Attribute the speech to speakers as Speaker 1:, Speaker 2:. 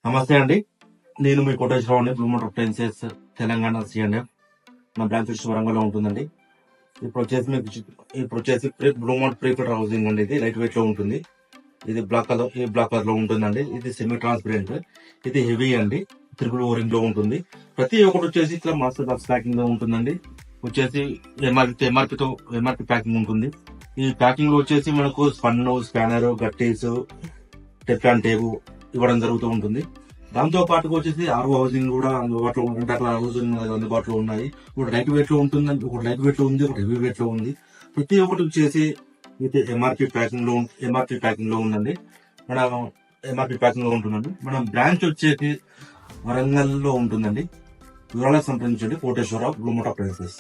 Speaker 1: నమస్తే అండి. నేను మీ Koteswararao, blue motor appliances Telangana C and F. నా బ్రాంచ్ వచ్చి వరంగల్లో ఉంటుందండి. ఇప్పుడు వచ్చేసి బ్లూ మోటార్ ప్రీఫిల్టర్ హౌసింగ్ అండి. ఇది లైట్ వెయిట్ లో ఉంటుంది. ఇది బ్లాక్ కలర్ లో ఉంటుందండి. ఇది సెమీ ట్రాన్స్పరెంట్, ఇది హెవీ అండి. ట్రిపుల్ ఓరింగ్ లో ఉంటుంది. ప్రతి ఒక్కటి వచ్చేసి ఇట్లా మాస్టర్ బాక్స్ ప్యాకింగ్ లో ఉంటుందండి. వచ్చేసి ఎంఆర్పి ప్యాకింగ్ ఉంటుంది. ఈ ప్యాకింగ్ లో వచ్చేసి మనకు స్పన్, స్పానర్, గట్టీస్, టెఫ్లాన్ టేబు ఇవ్వడం జరుగుతూ ఉంటుంది. దాంతో పాటుగా వచ్చేసి ఆర్ఓ హౌసింగ్ కూడా అందుబాటులో ఉంటుంది. అట్లా హౌసింగ్ అందుబాటులో ఉన్నాయి. ఒకటి లైట్ వెయిట్ లో ఉంటుంది, ఒకటి లైట్ వెయిట్ లో ఉంది, ఒకటి హెవీ వెయిట్ లో ఉంది. ప్రతి ఒక్కటి వచ్చేసి అయితే ఎంఆర్పి ప్యాకింగ్ లో ఉందండి. మన ఎంఆర్పి ప్యాకింగ్ లో ఉంటుందండి. మన బ్రాంచ్ వచ్చేసి వరంగల్ లో ఉంటుందండి. వివరాలకు సంప్రదించండి కోటేశ్వరరావు, బ్లూ మోటార్ అప్లయన్సెస్.